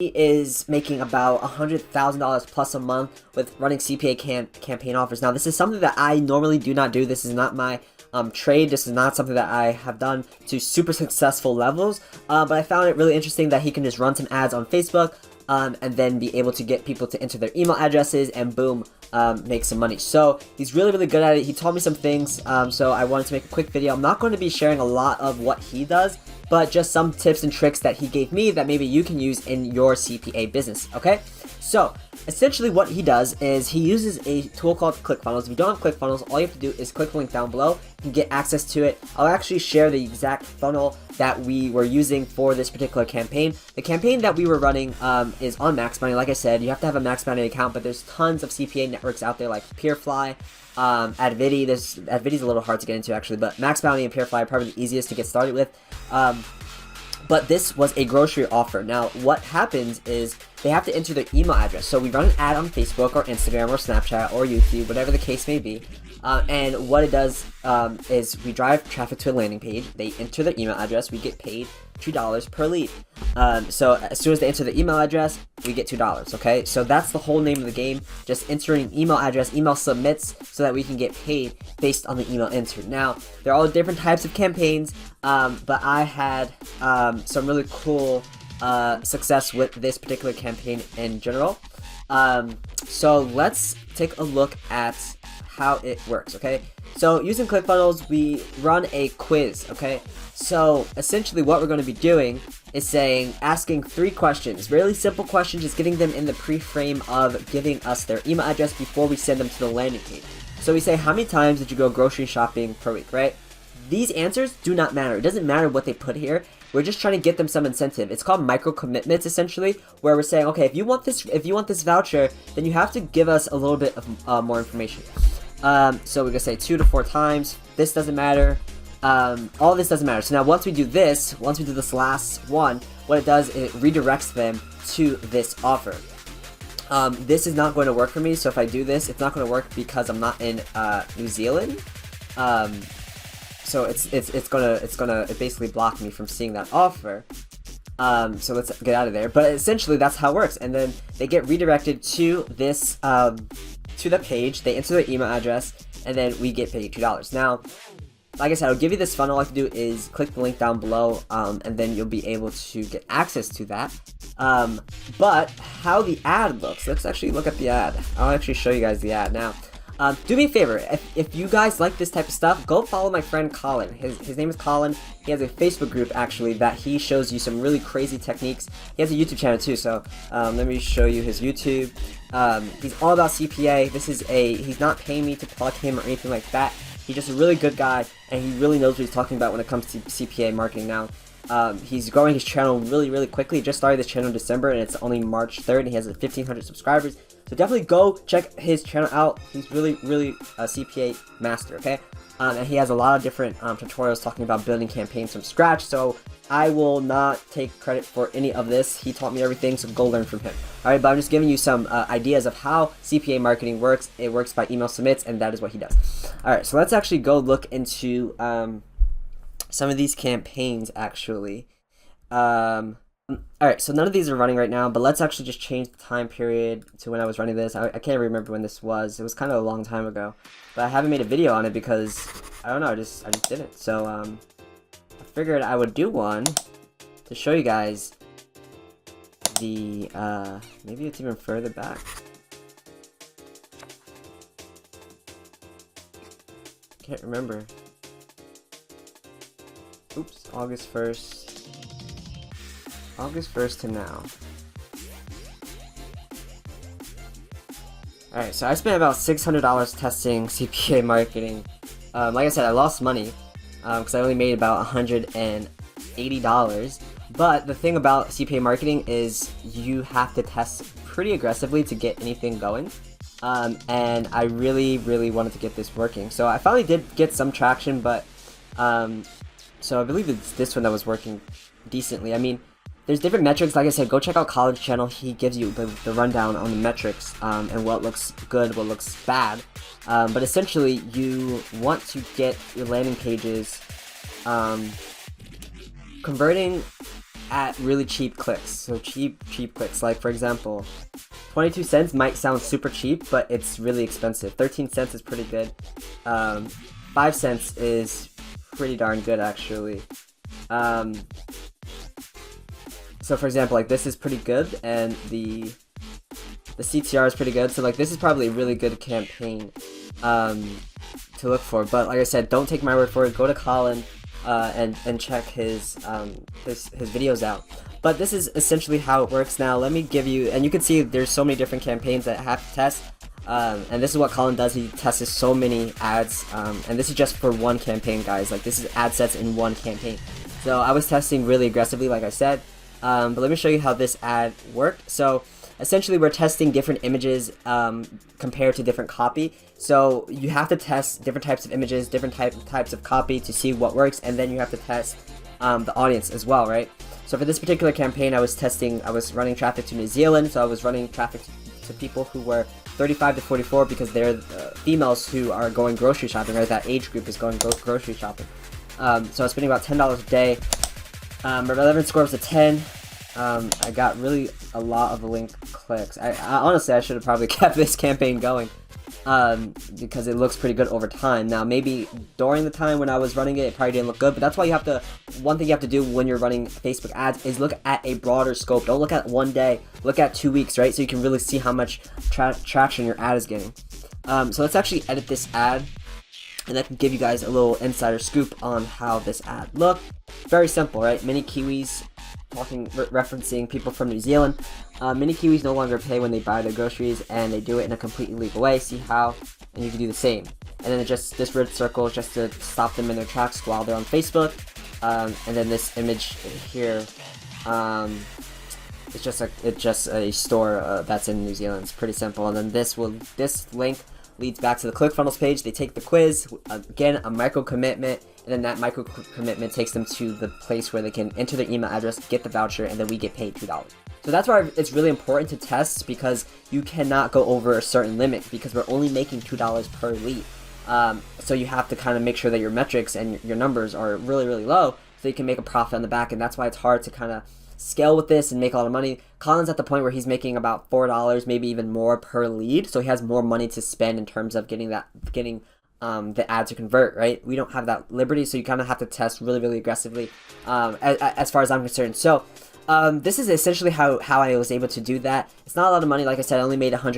He is making about $100,000 plus a month with running CPA campaign offers. Now, this is something that I normally do not do. This is not my trade. This is not something that I have done to super successful levels, but I found it really interesting that he can just run some ads on Facebook and then be able to get people to enter their email addresses and boom, make some money. So he's really, really good at it. He taught me some things, so I wanted to make a quick video. I'm not going to be sharing a lot of what he does, but just some tips and tricks that he gave me that maybe you can use in your CPA business, okay? So, essentially what he does is he uses a tool called ClickFunnels. If you don't have ClickFunnels, all you have to do is click the link down below. You can get access to it. I'll actually share the exact funnel that we were using for this particular campaign. The campaign that we were running is on MaxBounty. Like I said, you have to have a MaxBounty account, but there's tons of CPA networks out there like Peerfly, Advidi. Advidi's a little hard to get into actually, but MaxBounty and Peerfly are probably the easiest to get started with. But this was a grocery offer. Now, what happens is they have to enter their email address. So we run an ad on Facebook or Instagram or Snapchat or YouTube, whatever the case may be. And what it does is we drive traffic to a landing page. They enter their email address. We get paid $2 per lead. So as soon as they enter the email address, we get $2. Okay, so that's the whole name of the game. Just entering email address, email submits, so that we can get paid based on the email entered. Now there are all different types of campaigns, but I had some really cool success with this particular campaign in general. So let's take a look at how it works. Okay, so using ClickFunnels, we run a quiz. Okay, so essentially what we're going to be doing is asking 3 questions, really simple questions, just getting them in the pre-frame of giving us their email address before we send them to the landing page. So we say, how many times did you go grocery shopping per week, right? These answers do not matter. It doesn't matter what they put here. We're just trying to get them some incentive. It's called micro commitments, essentially, where we're saying, okay, if you want this voucher, then you have to give us a little bit of more information. So we're gonna say 2 to 4 times. This doesn't matter. All this doesn't matter. So now once we do this last one, what it does is it redirects them to this offer. This is not going to work for me. So if I do this, it's not going to work because I'm not in New Zealand. So it's gonna basically block me from seeing that offer. So let's get out of there. But essentially that's how it works. And then they get redirected to this to the page. They enter their email address, and then we get paid $2. Now, like I said, I'll give you this funnel. All I have to do is click the link down below, and then you'll be able to get access to that. But how the ad looks, let's actually look at the ad. I'll actually show you guys the ad now. Do me a favor, if you guys like this type of stuff, go follow my friend Colin. His name is Colin. He has a Facebook group actually that he shows you some really crazy techniques. He has a YouTube channel too, so let me show you his YouTube. He's all about CPA. He's not paying me to plug him or anything like that. He's just a really good guy, and he really knows what he's talking about when it comes to CPA marketing now. He's growing his channel really, really quickly. He just started this channel in December, and it's only March 3rd, and he has 1,500 subscribers. So definitely go check his channel out. He's really, really a CPA master, okay? And he has a lot of different tutorials talking about building campaigns from scratch. So I will not take credit for any of this. He taught me everything, so go learn from him. All right, but I'm just giving you some ideas of how CPA marketing works. It works by email submits, and that is what he does. All right, so let's actually go look into some of these campaigns actually. Alright, so none of these are running right now, but let's actually just change the time period to when I was running this. I can't remember when this was. It was kind of a long time ago, but I haven't made a video on it because I don't know, I just didn't. So I figured I would do one to show you guys the maybe it's even further back. Can't remember. Oops, August 1st to now. Alright, so I spent about $600 testing CPA marketing. Like I said, I lost money because I only made about $180. But the thing about CPA marketing is you have to test pretty aggressively to get anything going. And I really, really wanted to get this working. So I finally did get some traction, but so I believe it's this one that was working decently. I mean, there's different metrics. Like I said, go check out Colin's channel. He gives you the rundown on the metrics and what looks good, what looks bad. But essentially, you want to get your landing pages converting at really cheap clicks. So cheap clicks. Like for example, 22 cents might sound super cheap, but it's really expensive. 13 cents is pretty good. 5 cents is pretty darn good actually. So for example, like this is pretty good, and the CTR is pretty good. So like this is probably a really good campaign to look for. But like I said, don't take my word for it. Go to Colin and check his videos out. But this is essentially how it works. Now let me give you, and you can see there's so many different campaigns that have to test. And this is what Colin does. He tests so many ads, and this is just for one campaign, guys. Like this is ad sets in one campaign. So I was testing really aggressively, like I said. But let me show you how this ad worked. So essentially we're testing different images compared to different copy. So you have to test different types of images, different types of copy to see what works, and then you have to test the audience as well, right? So for this particular campaign, I was running traffic to New Zealand. So I was running traffic to people who were 35 to 44 because they're females who are going grocery shopping, right? That age group is going grocery shopping. So I was spending about $10 a day. My relevance score was a 10. I got really a lot of link clicks. I honestly, I should have probably kept this campaign going because it looks pretty good over time. Now, maybe during the time when I was running it, it probably didn't look good, but that's why you have to, one thing you have to do when you're running Facebook ads is look at a broader scope. Don't look at one day, look at 2 weeks, right? So you can really see how much traction your ad is getting. So let's actually edit this ad, and I can give you guys a little insider scoop on how this ad looked. Very simple, right? Mini Kiwis, referencing people from New Zealand. Mini Kiwis no longer pay when they buy their groceries, and they do it in a completely legal way. See how? And you can do the same. And then just this red circle is just to stop them in their tracks while they're on Facebook. And then this image here, it's just a store that's in New Zealand. It's pretty simple. And then this link leads back to the ClickFunnels page. They take the quiz, again, a micro commitment, and then that micro commitment takes them to the place where they can enter their email address, get the voucher, and then we get paid $2. So that's why it's really important to test, because you cannot go over a certain limit, because we're only making $2 per lead. So you have to kind of make sure that your metrics and your numbers are really, really low so you can make a profit on the back, and that's why it's hard to kind of scale with this and make a lot of money. Colin's at the point where he's making about $4, maybe even more per lead, so he has more money to spend in terms of getting the ad to convert, right? We don't have that liberty, so you kind of have to test really, really aggressively as far as I'm concerned. So this is essentially how I was able to do that. It's not a lot of money. Like I said, I only made $100